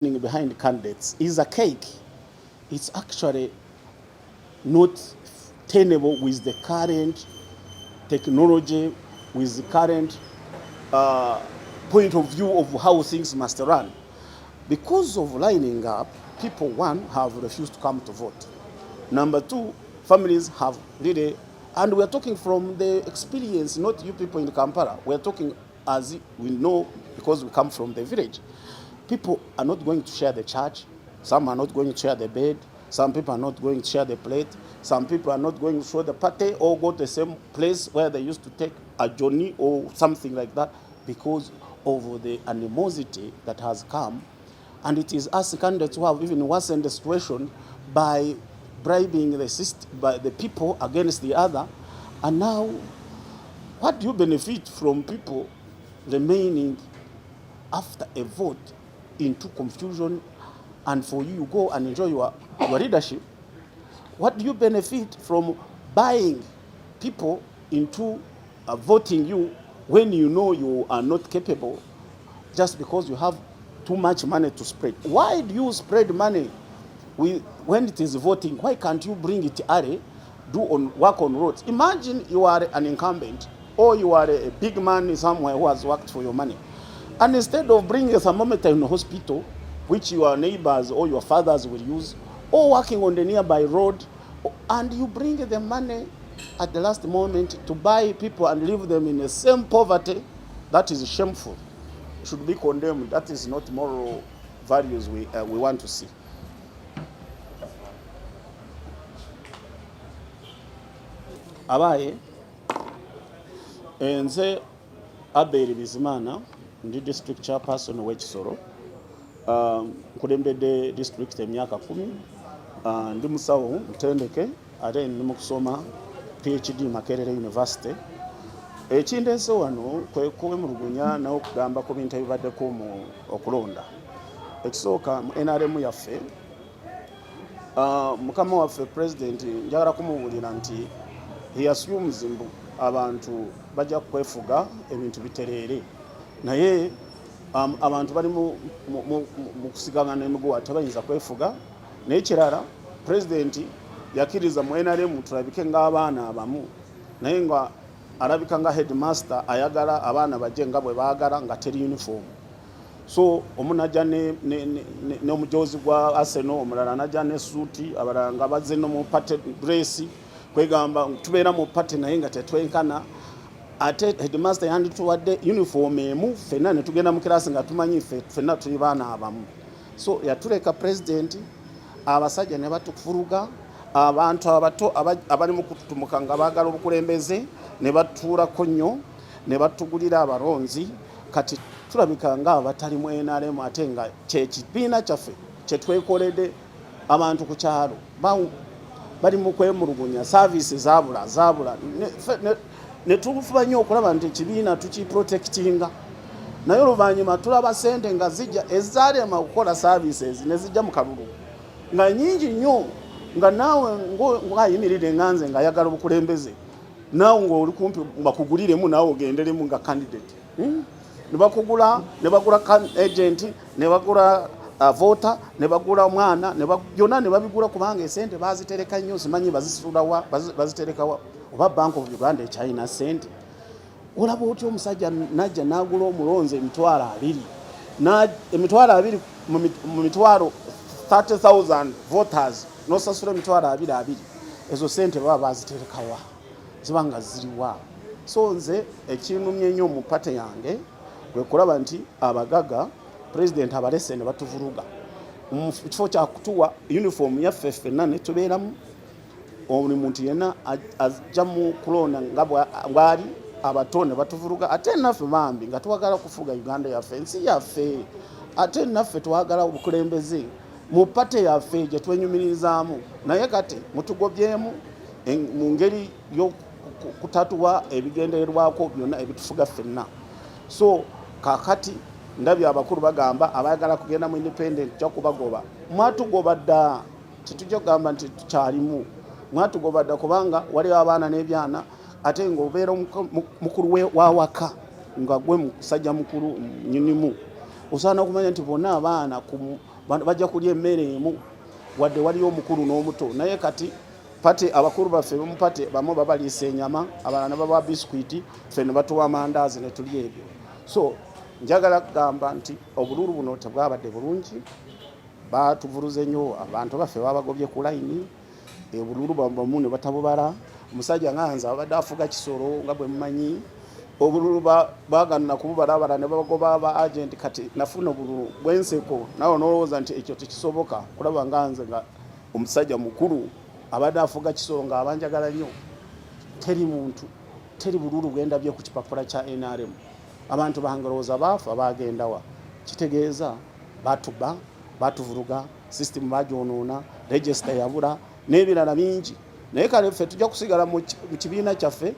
behind candidates is a cake. It's actually not tenable with the current technology, with the current point of view of how things must run. Because of lining up, people, one, have refused to come to vote. Number two, families have really, and we're talking from the experience, not you people in Kampala. We're talking as we know because we come from the village. People are not going to share the church. Some are not going to share the bed. Some people are not going to share the plate. Some people are not going to share the party or go to the same place where they used to take a journey or something like that because of the animosity that has come. And it is us candidates who have even worsened the situation by bribing the people against the other. And now, what do you benefit from people remaining after a vote into confusion, and for you go and enjoy your leadership? What do you benefit from buying people into voting you when you know you are not capable just because you have too much money to spread? Why do you spread money when it is voting? Why can't you bring it early, work on roads? Imagine you are an incumbent or you are a big man somewhere who has worked for your money. And instead of bringing a thermometer in the hospital, which your neighbors or your fathers will use, or working on the nearby road, and you bring the money at the last moment to buy people and leave them in the same poverty, that is shameful. It should be condemned. That is not moral values we want to see. Abaye, nze Abel Bizimana, ndi district chairperson we Kisoro. Nkulembedde district emyaka 10. Ndi musawo mutendeke ate ndi mu kusoma PhD Makerere University. Ekindeese wano kwe kwemulugunya n'okugamba ku bintu ebibaddeko mu okulonda. Ekisooka mu NRM yaffe, mukama waffe president njagala kumubuulira nti he assumes mbu abantu bajja kwefuga ebintu bitereere, naye abantu bali mu kusigangana emiguwa tebayinza kwefuga. Naye kirala president yakiriza mu NRM tulabike ng'abaana abamu, naye nga alabika nga headmaster ayagala abaana bajje nga bwe baagala nga teri uniform. So omunajja n'omujozi gwa Arsenal, omulala najja ne suuti, abalala nga bazze no mu party dress, kwegamba tubeera mu party naye nga tetwenkana. Ate headmaster yandituwadde uniform emu, ffenna ne tugenda mu kirasi nga tumanyi ffenna tuli baana abamu. So yatuleka president, abasajja ne batufuruga, abantu abato abali mu kututumuka nga baagala obukulembeze ne batuulako nnyo, ne batugulira abalonzi. Kati tulabika nga abatali mu NRM ate nga kyekibiina kyaffe kyetwekoledde abantu ku kyalo bali mu kwemulugunya, service zaabula. Ne tufuba nnyo okulaba nti ekibiina tukiprotectinga, naye oluvannyuma tulaba ssente nga zijja ezaalema okukola services ne zijja mu kalulu nga nnyingi nnyo, nga naawe ng'ayimirire nganze ng'ayagala obukulembeze, naawe ng'oli kumpi bakuguliremu naawe ogenderemu nga candidate. Ne bakugula, ne bagula agent, ne bagula voter, ne bagula omwana, byonna ne babigula kubanga esente bazitereka nnyo, simanyi bazisulawa, baziterekawa. Oba Bank of Uganda ekyalina ssente. Olaba otya omusajja najja n'agula omulonzi emitwalo 20 mu mitwalo 30,000 voters, n'osasula emitwalo 20. Ezo ssente baba baziterekawa, ziba nga ziriwa? So nze ekinumye nnyo mu pate yange kwe kulaba nti abagaga president abalese ne batuvuruga mu kifo kya kutuwa uniform yaffe ffenna ne tubeeramu. Buli muntu yenna ajja mu kulonda nga bwali, abato ne batuvuruga. Ate naffe bambi nga twagala kufuga Uganda yaffe, ensi yaffe, ate naffe twagala obukulembeze mu pate yaffe gye twenyumirizaamu, naye kati mutugobyemu mu ngeri y'okutatuwa ebigendererwako byonna ebitufuga ffenna. So kakati ndabye abakulu bagamba abayagala kugenda mu independent kya kubagoba. Mwatugoba dda, tetujja kugamba nti tukyalimu. Mwatugoba dda kubanga waliwo abaana n'ebyana, ate ng'obeera mukulu wa waka nga gwe musajja mukulu nnyinimu, osaana okumanya nti bonna abaana bajja kulya emmere emu wadde waliyo omukulu n'omuto naye kati pate abakulu baffe bamupate bamu babaliisa enyama abalala baba biskwiti ffe ne batuwa amandaazi ne tulya ebyo. So njagala kugamba nti obululu buno tebwabadde bulungi, batuvuluze nnyo abantu baffe babagobye ku layini, obululu bamu ne batabubala. Omusajja nganze abadde afuga Kisoro nga bwe mumanyi, obululu baganna kububala abalala ne babagoba aba agenti. Kati nafuna obululu bwenseko nawe nolowooza nti ekyo tekisoboka kulaba nganze nga omusajja mukulu abadde afuga Kisoro nga abanjagala nnyo. Teri bululu bwendabye ku kipapula kya NRM. Abantu bangalowooza baafa bagendawa, kitegeeza batuba, batuvuluga, system bagyonoona, register yabula n'ebirala bingi. Naye kale ffe tujja kusigala mu kibiina kyaffe,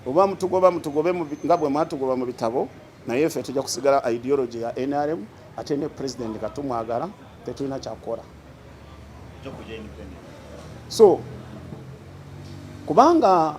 oba mutugobe nga bwe mwatugoba mu bitabo, naye ffe tujja kusigala ideology ya NRM, ate ne president katumwagala tetulina kyakukola. So kubanga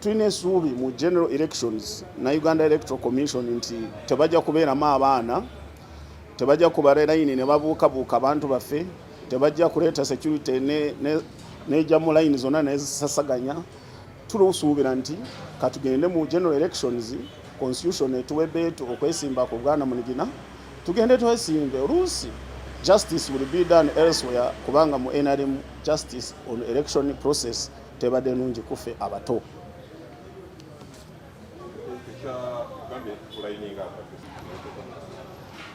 tulina essuubi mu general elections na Uganda Electoral Commission nti tebajja kubeeramu abaana, tebajja kubala layini ne babuukabuuka abantu baffe, tebajja kuleeta security n'ejja mu layini zonna nezisasaganya. Tulusuubira nti katugende mu general elections, constitution etuwedde okwesimba ku Buganda munigina, tugende twesimbe. Oluusi justice will be done elsewhere, kubanga mu NRM justice on election process tebadde nungi kufe abato.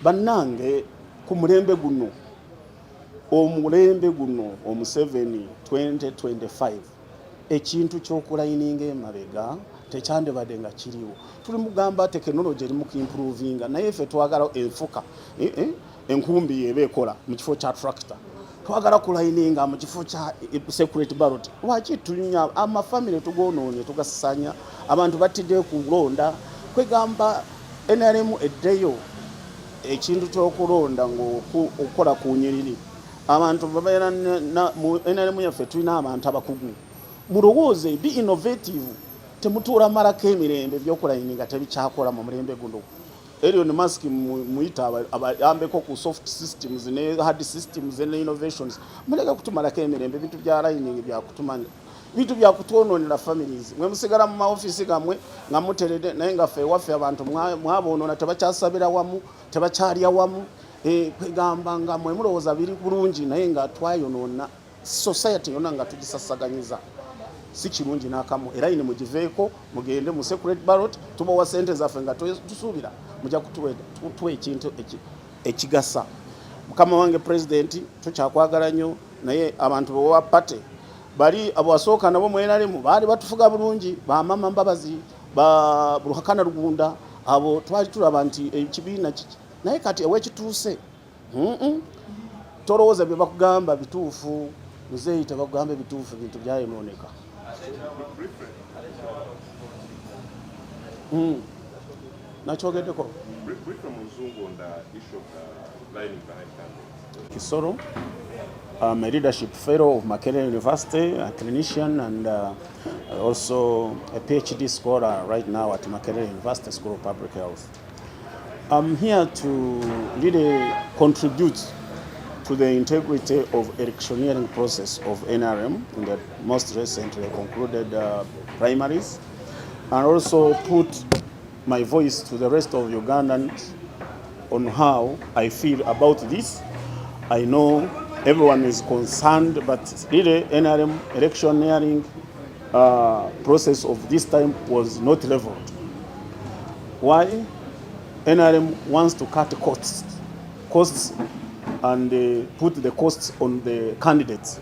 Bannange ku mulembe guno Omuseveni 2025 ekintu ky'okulayininga emabega tekyandibadde nga kiriwo. Tuli mugamba tekinologi eri mu kuimprovinga, naye ffe twagala enfuka enkumbi eba ekola mu kifo kya tractor. Twagala kulayininga mu kifo kya security ballot. Lwaki tunya amafamile tugonoonye tugasasanya, abantu batidde kulonda, kwegamba NRM eddeyo ekintu ky'okulonda ng'okola ku nyiriri. Abantu babeera mu NRM yaffe tulina abantu abakugu. Mulowooze, be innovative, temutuula malako emirembe by'okulayininga tebikyakola mu mulembe guno. Elon Musk muyita abayambeko ku soft systems ne hard systems ne innovations. Muleke kutumalako emirembe, bintu bya lining byakutumanya, bintu byakutwonoonera families. Mwe musigala mu maofisi gammwe nga muterede, naye nga ffe waffe abantu mwaboonona tebakyasabira wamu, tebakyalya wamu. Kwegamba nga mwe mulowooza biri bulungi naye nga twayonoona society yonna nga tugisasaganyiza. Si kirungi n'akamu. Era ine mugiveeko, mugende mu secret ballot, tubawa sente zaffe nga tusuubira mujja kutuwa ekintu ekigasa. Mukama wange president tukyakwagala nnyo, naye abantu bewa pate bali abasooka nabo mu NRM baali batufuga bulungi, bamama Mbabazi, Ruhakana Rugunda, abo twali tulaba nti ekibiina kiki. Naye kati ewekituuse tolowooza bye bakugamba bituufu, muzeeyi tebakugamba ebituufu, bintu byayonooneka. Nakyogeddeko Kisoro. I'm a leadership fellow of Makerere University, a clinician, and also a PhD scholar right now at Makerere University School of Public Health. I'm here to really contribute to the integrity of electioneering process of NRM in the most recently concluded primaries, and also put my voice to the rest of Ugandans on how I feel about this. I know everyone is concerned, but really NRM electioneering process of this time was not leveled. Why? NRM wants to cut costs and put the costs on the candidates,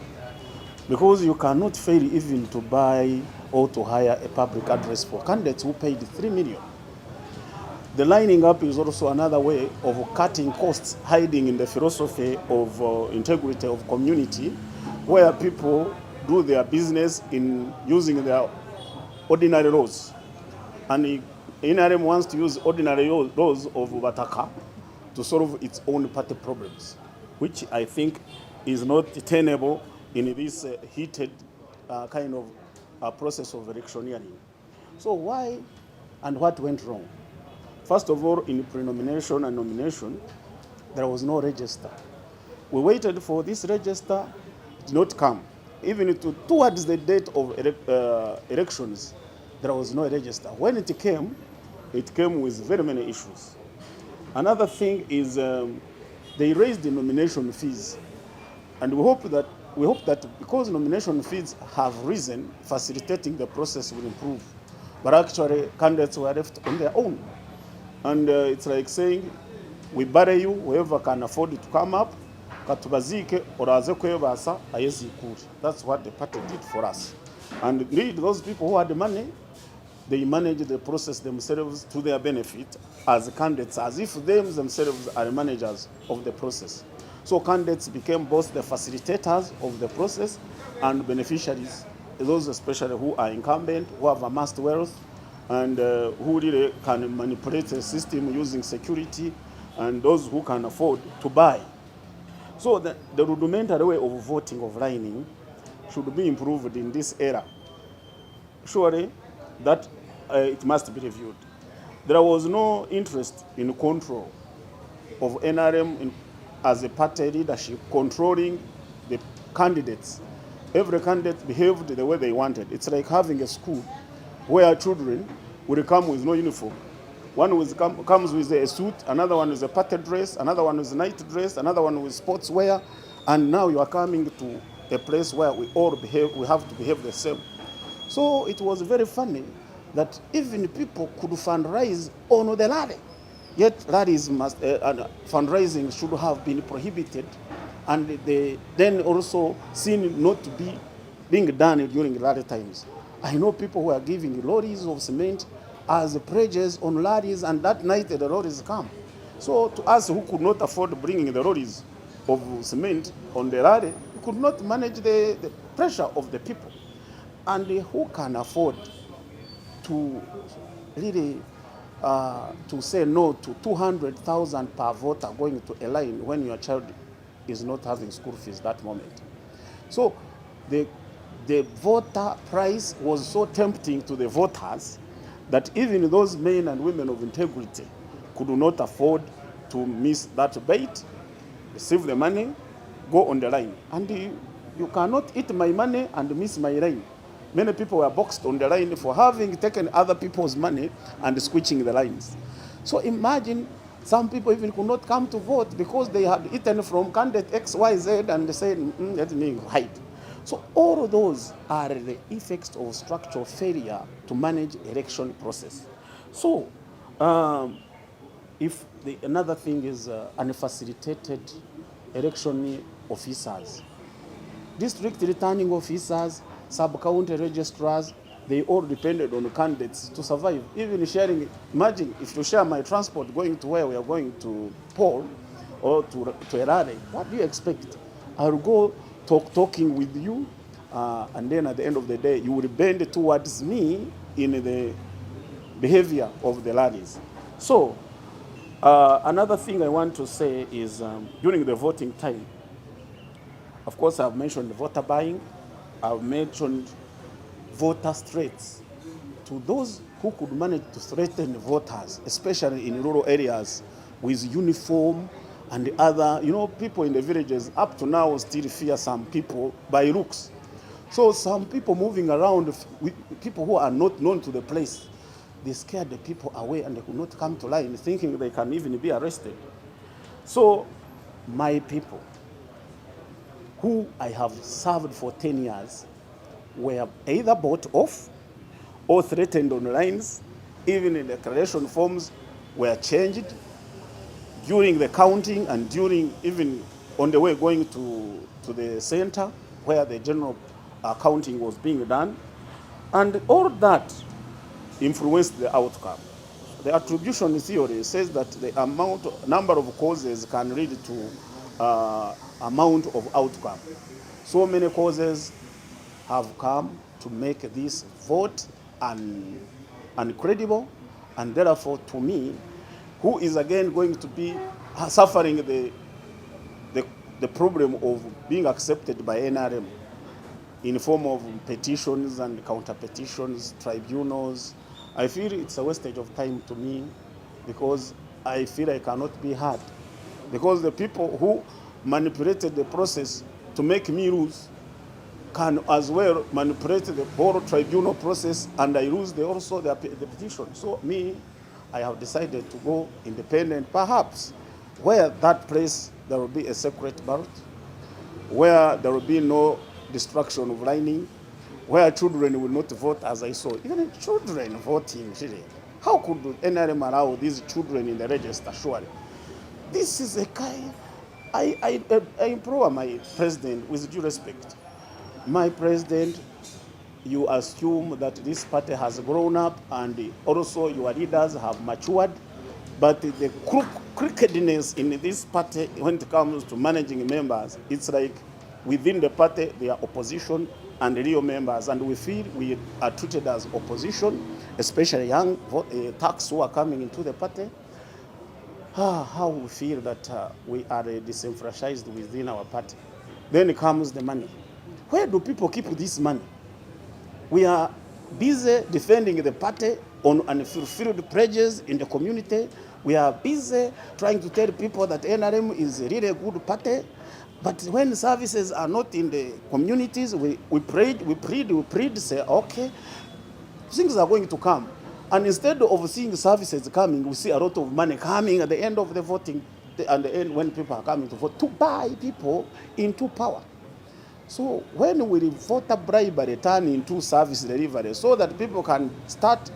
because you cannot fail even to buy or to hire a public address for candidates who paid 3 million. The lining up is also another way of cutting costs, hiding in the philosophy of integrity of community, where people do their business in using their ordinary laws. And NRM wants to use ordinary laws of Bataka to solve its own party problems, which I think is not tenable in this heated kind of process of electioneering. So why and what went wrong? First of all, in pre-nomination and nomination, there was no register. We waited for this register, it did not come. Even towards the date of elections, there was no register. When it came with very many issues. Another thing is they raised the nomination fees, and we hope that because nomination fees have risen, facilitating the process will improve. But actually, candidates were left on their own, and it's like saying, we bury you, whoever can afford to come up, katubazike oraze kwebasa ayezikuri. That's what the party did for us. And indeed, those people who had the money, they managed the process themselves to their benefit as candidates, as if themselves are managers of the process. So candidates became both the facilitators of the process and beneficiaries, those especially who are incumbent, who have amassed wealth, and who really can manipulate the system using security, and those who can afford to buy. So the rudimentary way of voting, of lining, should be improved in this era. Surely that it must be reviewed. There was no interest in control of NRM as a party leadership controlling the candidates. Every candidate behaved the way they wanted. It's like having a school where children will come with no uniform. One comes with a suit, another one with a party dress, another one with a night dress, another one with sportswear, and now you are coming to a place where we have to behave the same. So it was very funny that even people could fundraise on the rally. Yet rallies fundraising should have been prohibited, and they then also seen not to be being done during rally times. I know people who are giving lorries of cement as pledges on lorries, and that night the lorries come. So to us who could not afford bringing the lorries of cement on the rally, we could not manage the pressure of the people. And who can afford to really to say no to 200,000 per voter going to a line when your child is not having school fees that moment? So the voter price was so tempting to the voters that even those men and women of integrity could not afford to miss that bait, receive the money, go on the line. And you cannot eat my money and miss my line. Many people were boxed on the line for having taken other people's money and switching the lines. So imagine some people even could not come to vote because they had eaten from candidate XYZ and they said, let me hide. So all of those are the effects of structural failure to manage election process. So another thing is unfacilitated election officers. District returning officers, sub-county registrars, they all depended on candidates to survive. Even sharing, imagine if you share my transport going to where we are going to poll or to a rally, what do you expect? I will go talking with you, and then at the end of the day, you will bend towards me in the behavior of the rallies. So another thing I want to say is during the voting time, of course, I've mentioned voter buying. I've mentioned voter threats. To those who could manage to threaten voters, especially in rural areas, with uniform and other, people in the villages up to now still fear some people by looks. So some people moving around with people who are not known to the place, they scared the people away and they could not come to line, thinking they can even be arrested. So my people, who I have served for 10 years, were either bought off or threatened on lines. Even in the declaration forms were changed during the counting and during even on the way going to the center where the general counting was being done. And all that influenced the outcome. The attribution theory says that the number of causes can lead to amount of outcome. So many causes have come to make this vote uncredible, and therefore, to me, who is again going to be suffering the problem of being accepted by NRM in the form of petitions and counter petitions, tribunals. I feel it's a wastage of time to me because I feel I cannot be heard. Because the people who manipulated the process to make me lose can as well manipulate the whole tribunal process, and I lose the petition. So me, I have decided to go independent, perhaps where that place there will be a separate ballot, where there will be no destruction of lining, where children will not vote as I saw. Even children voting, really. How could NRM allow these children in the register, surely? This is a kind. I implore my president, with due respect, my president, you assume that this party has grown up and also your leaders have matured, but the crookedness in this party when it comes to managing members, it's like within the party they are opposition and real members, and we feel we are treated as opposition, especially young thugs who are coming into the party. How we feel that we are disenfranchised within our party. Then comes the money. Where do people keep this money? We are busy defending the party on unfulfilled pledges in the community. We are busy trying to tell people that NRM is really a good party. But when services are not in the communities, we plead, say, okay, things are going to come. And instead of seeing services coming, we see a lot of money coming at the end of the voting, at the end when people are coming to vote, to buy people into power. So when we vote a bribery turn into service delivery, so that people can start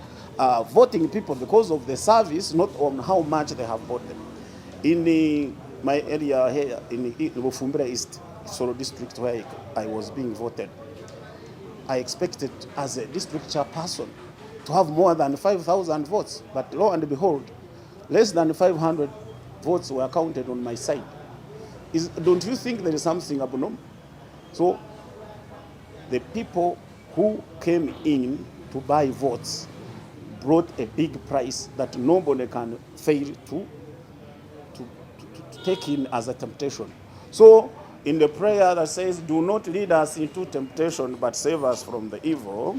voting people because of the service, not on how much they have voted. In my area here, in Rufumbira East, Kisoro district, where I was being voted, I expected as a district chairperson to have more than 5,000 votes, but lo and behold, less than 500 votes were counted on my side. Don't you think there is something abnormal? So the people who came in to buy votes brought a big price that nobody can fail to take in as a temptation. So in the prayer that says, do not lead us into temptation, but save us from the evil.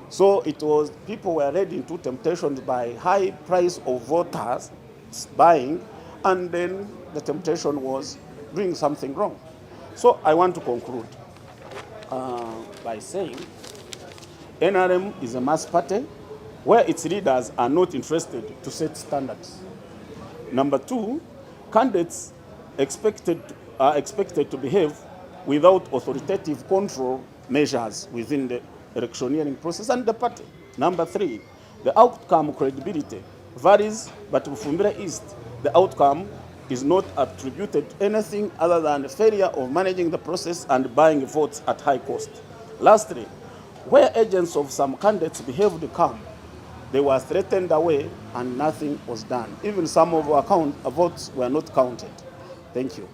So it was, people were led into temptations by high price of voters buying, and then the temptation was doing something wrong. So I want to conclude by saying NRM is a mass party where its leaders are not interested to set standards. Number two, candidates are expected to behave without authoritative control measures within the electioneering process and the party. Number three, the outcome credibility varies, but Rufumbira East, the outcome is not attributed to anything other than the failure of managing the process and buying votes at high cost. Lastly, where agents of some candidates behaved calm, they were threatened away and nothing was done. Even some of our votes were not counted. Thank you.